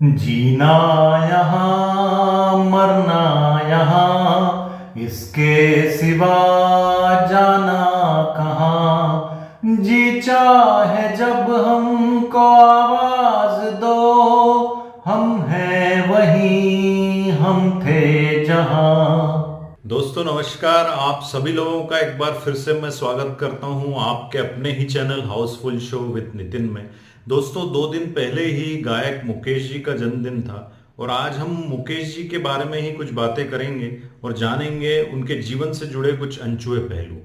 जीना यहाँ मरना यहाँ, इसके सिवा जाना कहाँ। जी चाहे जब हमको आवाज दो, हम हैं वहीं हम थे जहाँ। दोस्तों नमस्कार। आप सभी लोगों का एक बार फिर से मैं स्वागत करता हूं आपके अपने ही channel Housefull show with Nitin में। दोस्तों 2 दिन पहले ही गायक मुकेश जी का जन्मदिन था और आज हम मुकेश जी के बारे में ही कुछ बातें करेंगे और जानेंगे उनके जीवन से जुड़े कुछ अनछुए पहलू।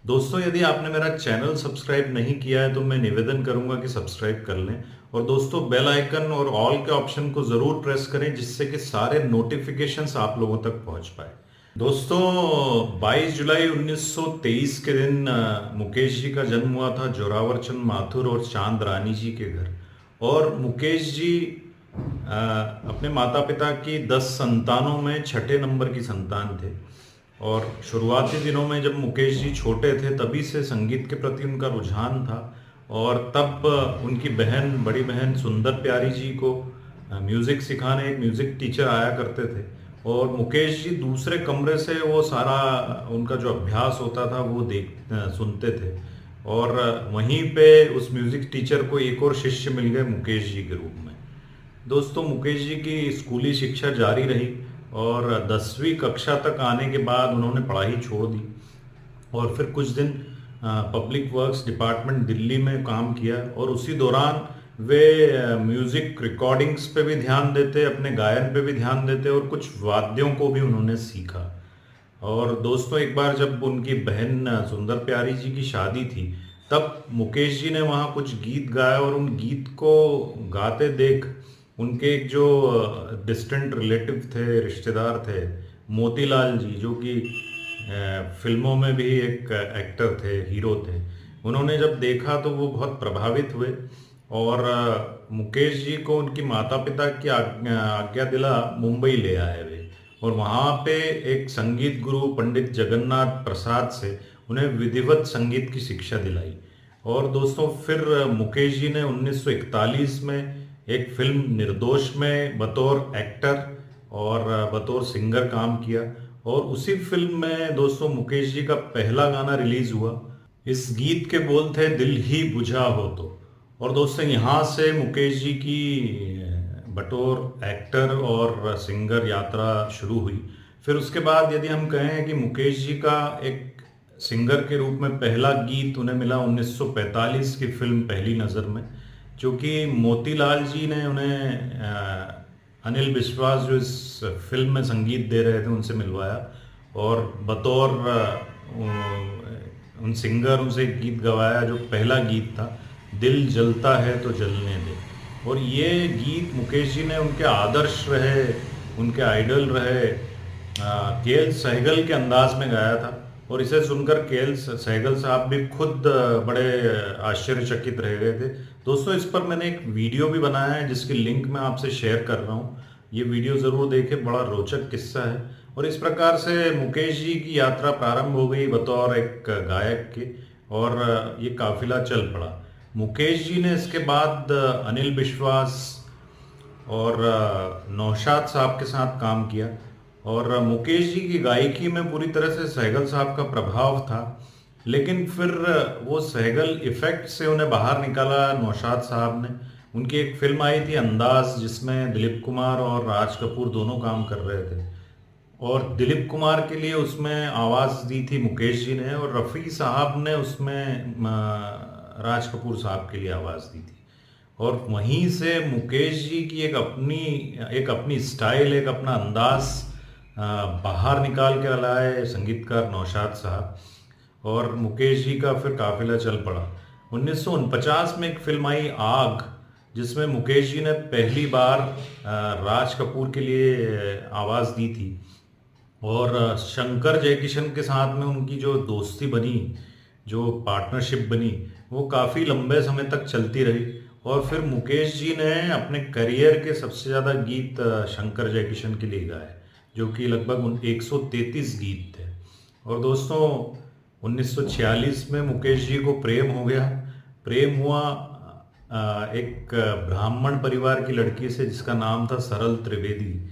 दोस्तों यदि आपने मेरा चैनल सब्सक्राइब नहीं किया है तो मैं निवेदन करूंगा कि सब्सक्राइब कर लें और दोस्तों बेल आइकन और ऑल के ऑप्शन को जरूर प्रेस करें जिससे कि सारे नोटिफिकेशंस आप लोगों तक पहुंच पाए। दोस्तों 22 जुलाई 1923 के दिन मुकेश जी का जन्म हुआ था जोरावर चंद माथुर और चांद रानी जी के घर। और मुकेश जी अपने माता पिता की 10 संतानों में छठे नंबर की संतान थे। और शुरुआती दिनों में जब मुकेश जी छोटे थे तभी से संगीत के प्रति उनका रुझान था और तब उनकी बड़ी बहन सुंदर प्यारी जी को म्यूज़िक सिखाने एक म्यूज़िक टीचर आया करते थे और मुकेश जी दूसरे कमरे से वो सारा उनका जो अभ्यास होता था वो सुनते थे। और वहीं पे उस म्यूज़िक टीचर को एक और शिष्य मिल गए मुकेश जी के रूप में। दोस्तों मुकेश जी की स्कूली शिक्षा जारी रही और 10वीं कक्षा तक आने के बाद उन्होंने पढ़ाई छोड़ दी और फिर कुछ दिन पब्लिक वर्क्स डिपार्टमेंट दिल्ली में काम किया और उसी दौरान वे म्यूज़िक रिकॉर्डिंग्स पे भी ध्यान देते, अपने गायन पे भी ध्यान देते और कुछ वाद्यों को भी उन्होंने सीखा। और दोस्तों एक बार जब उनकी बहन सुंदर प्यारी जी की शादी थी तब मुकेश जी ने वहाँ कुछ गीत गाए और उन गीत को गाते देख उनके एक जो डिस्टेंट रिलेटिव थे, रिश्तेदार थे, मोतीलाल जी, जो कि फिल्मों में भी एक एक्टर थे, हीरो थे, उन्होंने जब देखा तो वो बहुत प्रभावित हुए और मुकेश जी को उनकी माता पिता की आज्ञा दिला मुंबई ले आए वे। और वहाँ पे एक संगीत गुरु पंडित जगन्नाथ प्रसाद से उन्हें विधिवत संगीत की शिक्षा दिलाई। और दोस्तों फिर मुकेश जी ने 1941 में एक फिल्म निर्दोष में बतौर एक्टर और बतौर सिंगर काम किया और उसी फिल्म में दोस्तों मुकेश जी का पहला गाना रिलीज हुआ। इस गीत के बोल थे दिल ही बुझा हो तो। और दोस्तों यहाँ से मुकेश जी की बतौर एक्टर और सिंगर यात्रा शुरू हुई। फिर उसके बाद यदि हम कहें कि मुकेश जी का एक सिंगर के रूप में पहला गीत उन्हें मिला 1945 की फिल्म पहली नज़र में, जो कि मोतीलाल जी ने उन्हें अनिल विश्वास जो इस फिल्म में संगीत दे रहे थे उनसे मिलवाया और बतौर उन सिंगर उनसे एक गीत गवाया जो पहला गीत था, दिल जलता है तो जलने दे। और ये गीत मुकेश जी ने उनके आदर्श रहे, उनके आइडल रहे के.एल. सहगल के अंदाज में गाया था और इसे सुनकर के.एल. सहगल साहब भी खुद बड़े आश्चर्यचकित रह गए थे। दोस्तों इस पर मैंने एक वीडियो भी बनाया है जिसकी लिंक मैं आपसे शेयर कर रहा हूँ, ये वीडियो ज़रूर देखें, बड़ा रोचक किस्सा है। और इस प्रकार से मुकेश जी की यात्रा प्रारंभ हो गई बतौर एक गायक के और ये काफिला चल पड़ा। मुकेश जी ने इसके बाद अनिल विश्वास और नौशाद साहब के साथ काम किया और मुकेश जी की गायकी में पूरी तरह से सहगल साहब का प्रभाव था, लेकिन फिर वो सहगल इफेक्ट से उन्हें बाहर निकाला नौशाद साहब ने। उनकी एक फिल्म आई थी अंदाज जिसमें दिलीप कुमार और राज कपूर दोनों काम कर रहे थे और दिलीप कुमार के लिए उसमें आवाज़ दी थी मुकेश जी ने और रफ़ी साहब ने उसमें राज कपूर साहब के लिए आवाज़ दी थी। और वहीं से मुकेश जी की एक अपनी स्टाइल, एक अपना अंदाज बाहर निकाल के लाए संगीतकार नौशाद साहब और मुकेश जी का फिर काफिला चल पड़ा। 1949 में एक फिल्म आई आग, जिसमें मुकेश जी ने पहली बार राज कपूर के लिए आवाज़ दी थी और शंकर जयकिशन के साथ में उनकी जो दोस्ती बनी, जो पार्टनरशिप बनी, वो काफ़ी लंबे समय तक चलती रही। और फिर मुकेश जी ने अपने करियर के सबसे ज़्यादा गीत शंकर जयकिशन के लिए गाए, जो कि लगभग 133 गीत थे। और दोस्तों 1946 में मुकेश जी को प्रेम हो गया। प्रेम हुआ एक ब्राह्मण परिवार की लड़की से जिसका नाम था सरल त्रिवेदी,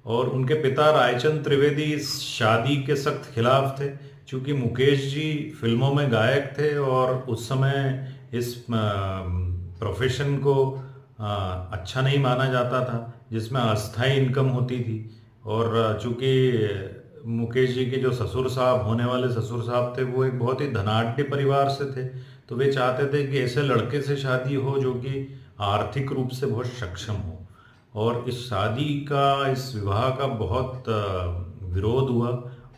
और उनके पिता रायचंद त्रिवेदी इस शादी के सख्त खिलाफ थे, क्योंकि मुकेश जी फिल्मों में गायक थे और उस समय इस प्रोफेशन को अच्छा नहीं माना जाता था, जिसमें अस्थायी इनकम होती थी। और चूंकि मुकेश जी के जो ससुर साहब, होने वाले ससुर साहब थे, वो एक बहुत ही धनाढ्य परिवार से थे, तो वे चाहते थे कि ऐसे लड़के से शादी हो जो कि आर्थिक रूप से बहुत सक्षम हो। और इस शादी का, इस विवाह का बहुत विरोध हुआ,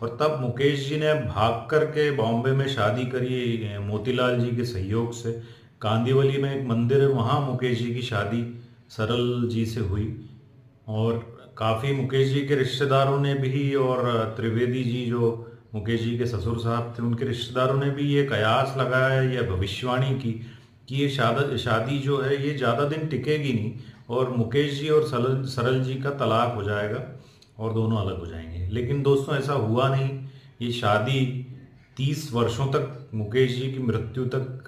और तब मुकेश जी ने भाग कर के बॉम्बे में शादी करी मोतीलाल जी के सहयोग से। कांदिवली में एक मंदिर है, वहाँ मुकेश जी की शादी सरल जी से हुई। और काफ़ी मुकेश जी के रिश्तेदारों ने भी, और त्रिवेदी जी जो मुकेश जी के ससुर साहब थे, उनके रिश्तेदारों ने भी ये कयास लगाया या भविष्यवाणी की कि ये शादी जो है ये ज़्यादा दिन टिकेगी नहीं, और मुकेश जी और सरल जी का तलाक हो जाएगा और दोनों अलग हो जाएंगे। लेकिन दोस्तों ऐसा हुआ नहीं। ये शादी 30 वर्षों तक, मुकेश जी की मृत्यु तक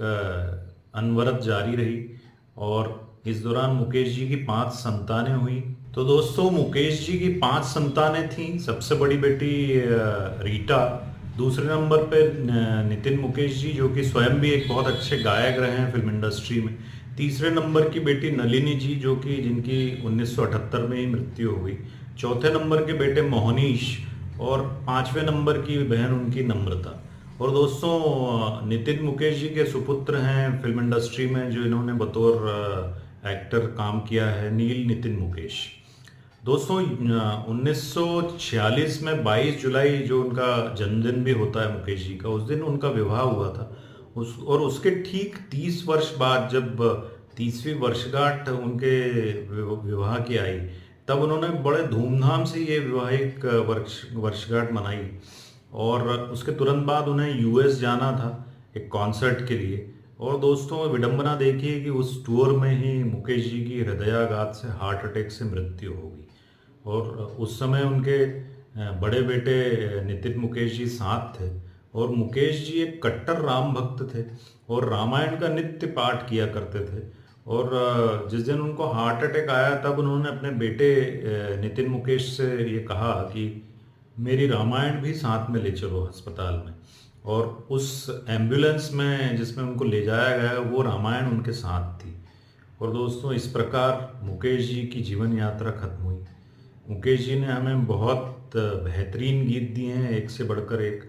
अनवरत जारी रही, और इस दौरान मुकेश जी की 5 संतानें हुई। तो दोस्तों मुकेश जी की 5 संतानें थीं। सबसे बड़ी बेटी रीटा, दूसरे नंबर पे नितिन मुकेश जी, जो कि स्वयं भी एक बहुत अच्छे गायक रहे हैं फिल्म इंडस्ट्री में। तीसरे नंबर की बेटी नलिनी जी, जो कि जिनकी 1978 में ही मृत्यु हो गई। चौथे नंबर के बेटे मोहनीश, और 5वें नंबर की बहन उनकी नम्रता। और दोस्तों नितिन मुकेश जी के सुपुत्र हैं फिल्म इंडस्ट्री में, जो इन्होंने बतौर एक्टर काम किया है, नील नितिन मुकेश। दोस्तों 1946 में 22 जुलाई जो उनका जन्मदिन भी होता है मुकेश जी का, उस दिन उनका विवाह हुआ था। और उसके ठीक 30 वर्ष बाद, जब 30वीं वर्षगांठ उनके विवाह की आई, तब उन्होंने बड़े धूमधाम से ये विवाहिक वर्षगांठ मनाई। और उसके तुरंत बाद उन्हें यूएस जाना था एक कॉन्सर्ट के लिए। और दोस्तों विडंबना देखिए कि उस टूर में ही मुकेश जी की हृदयाघात से, हार्ट अटैक से मृत्यु हो गई। और उस समय उनके बड़े बेटे नितिन मुकेश जी साथ थे। और मुकेश जी एक कट्टर राम भक्त थे और रामायण का नित्य पाठ किया करते थे। और जिस दिन उनको हार्ट अटैक आया, तब उन्होंने अपने बेटे नितिन मुकेश से ये कहा कि मेरी रामायण भी साथ में ले चलो अस्पताल में। और उस एम्बुलेंस में जिसमें उनको ले जाया गया, वो रामायण उनके साथ थी। और दोस्तों इस प्रकार मुकेश जी की जीवन यात्रा खत्म हुई। मुकेश जी ने हमें बहुत बेहतरीन गीत दिए हैं, एक से बढ़कर एक।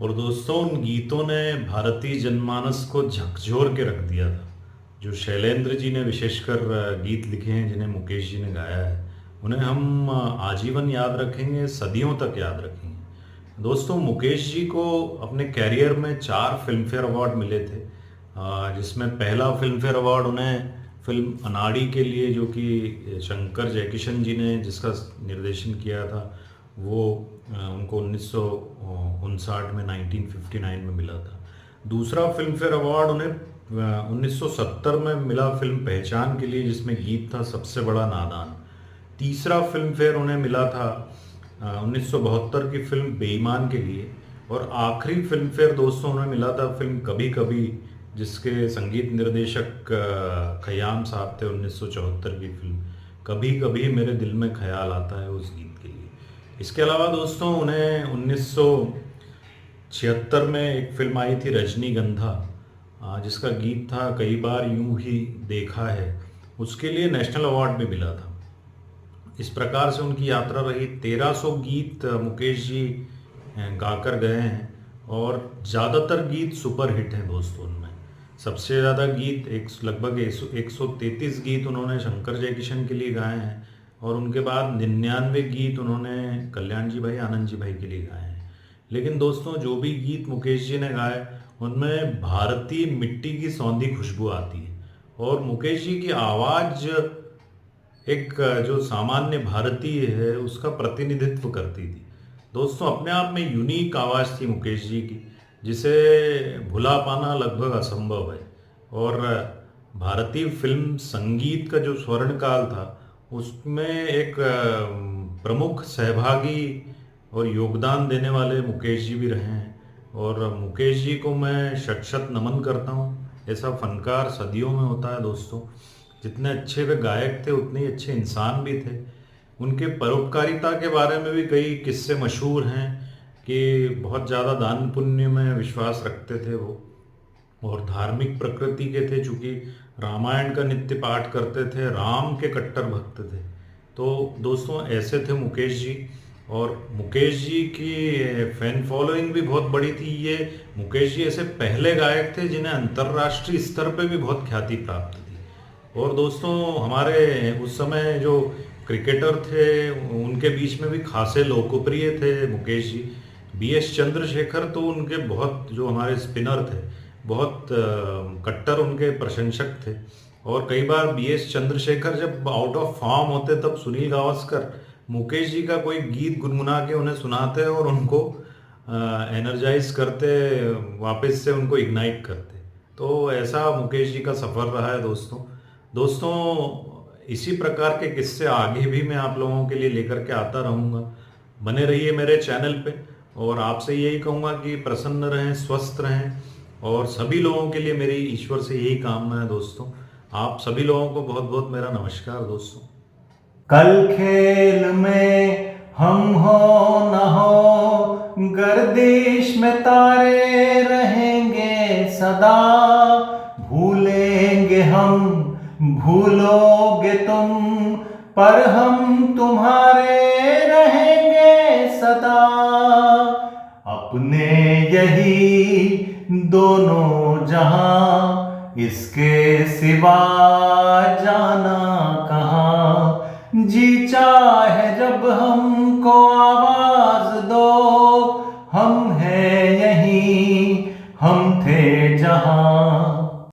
और दोस्तों उन गीतों ने भारतीय जनमानस को झकझोर के रख दिया था। जो शैलेंद्र जी ने विशेषकर गीत लिखे हैं, जिन्हें मुकेश जी ने गाया है, उन्हें हम आजीवन याद रखेंगे, सदियों तक याद रखेंगे। दोस्तों मुकेश जी को अपने कैरियर में 4 फिल्म फेयर अवार्ड मिले थे, जिसमें पहला फिल्म फेयर अवार्ड उन्हें फिल्म अनाड़ी के लिए, जो कि शंकर जयकिशन जी ने जिसका निर्देशन किया था, वो उनको 1959 में 1959 में मिला था। दूसरा फिल्म फेयर अवार्ड उन्हें 1970 में मिला फिल्म पहचान के लिए, जिसमें गीत था सबसे बड़ा नादान। तीसरा फिल्म फेयर उन्हें मिला था 1972 की फिल्म बेईमान के लिए। और आखिरी फिल्म फेयर दोस्तों उन्हें मिला था फिल्म कभी कभी, जिसके संगीत निर्देशक खयाम साहब थे। 1974 की फिल्म कभी कभी मेरे दिल में ख्याल आता है, उस गीत के लिए। इसके अलावा दोस्तों उन्हें 1976 में एक फिल्म आई थी रजनीगंधा, जिसका गीत था कई बार यूं ही देखा है, उसके लिए नेशनल अवार्ड भी मिला था। इस प्रकार से उनकी यात्रा रही। 1300 गीत मुकेश जी गाकर गए हैं, और ज़्यादातर गीत सुपरहिट हैं दोस्तों। उनमें सबसे ज़्यादा गीत लगभग 133 गीत उन्होंने शंकर जयकिशन के लिए गाए हैं, और उनके बाद 99 गीत उन्होंने कल्याण जी भाई, आनंद जी भाई के लिए गाए हैं। लेकिन दोस्तों जो भी गीत मुकेश जी ने गाए, उनमें भारतीय मिट्टी की सौंधी खुशबू आती है, और मुकेश जी की आवाज़ एक जो सामान्य भारतीय है उसका प्रतिनिधित्व करती थी। दोस्तों अपने आप में यूनिक आवाज़ थी मुकेश जी की, जिसे भुला पाना लगभग असंभव है। और भारतीय फिल्म संगीत का जो स्वर्ण काल था, उसमें एक प्रमुख सहभागी और योगदान देने वाले मुकेश जी भी रहे हैं। और मुकेश जी को मैं शत शत नमन करता हूँ। ऐसा फनकार सदियों में होता है दोस्तों। जितने अच्छे वे गायक थे उतने ही अच्छे इंसान भी थे। उनके परोपकारिता के बारे में भी कई किस्से मशहूर हैं कि बहुत ज़्यादा दान पुण्य में विश्वास रखते थे वो, और धार्मिक प्रकृति के थे, चूँकि रामायण का नित्य पाठ करते थे, राम के कट्टर भक्त थे। तो दोस्तों ऐसे थे मुकेश जी। और मुकेश जी की फैन फॉलोइंग भी बहुत बड़ी थी। ये मुकेश जी ऐसे पहले गायक थे जिन्हें अंतर्राष्ट्रीय स्तर पे भी बहुत ख्याति प्राप्त थी। और दोस्तों हमारे उस समय जो क्रिकेटर थे उनके बीच में भी खासे लोकप्रिय थे मुकेश जी। बीएस चंद्रशेखर तो उनके बहुत, जो हमारे स्पिनर थे, बहुत कट्टर उनके प्रशंसक थे। और कई बार बीएस चंद्रशेखर जब आउट ऑफ फॉर्म होते तब सुनील गावस्कर मुकेश जी का कोई गीत गुनगुना के उन्हें सुनाते और उनको एनर्जाइज करते, वापस से उनको इग्नाइट करते। तो ऐसा मुकेश जी का सफ़र रहा है दोस्तों इसी प्रकार के किस्से आगे भी मैं आप लोगों के लिए लेकर के आता रहूँगा। बने रहिए मेरे चैनल पे, और आपसे यही कहूँगा कि प्रसन्न रहें, स्वस्थ रहें, और सभी लोगों के लिए मेरी ईश्वर से यही कामना है दोस्तों। आप सभी लोगों को बहुत बहुत मेरा नमस्कार दोस्तों। कल खेल में हम हो न हो, गर्दिश में तारे रहेंगे सदा। भूलेंगे हम, भूलोगे तुम, पर हम तुम्हारे रहेंगे सदा। अपने यही दोनों जहां, इसके सिवा जाना कहाँ। जी चाहे जब हमको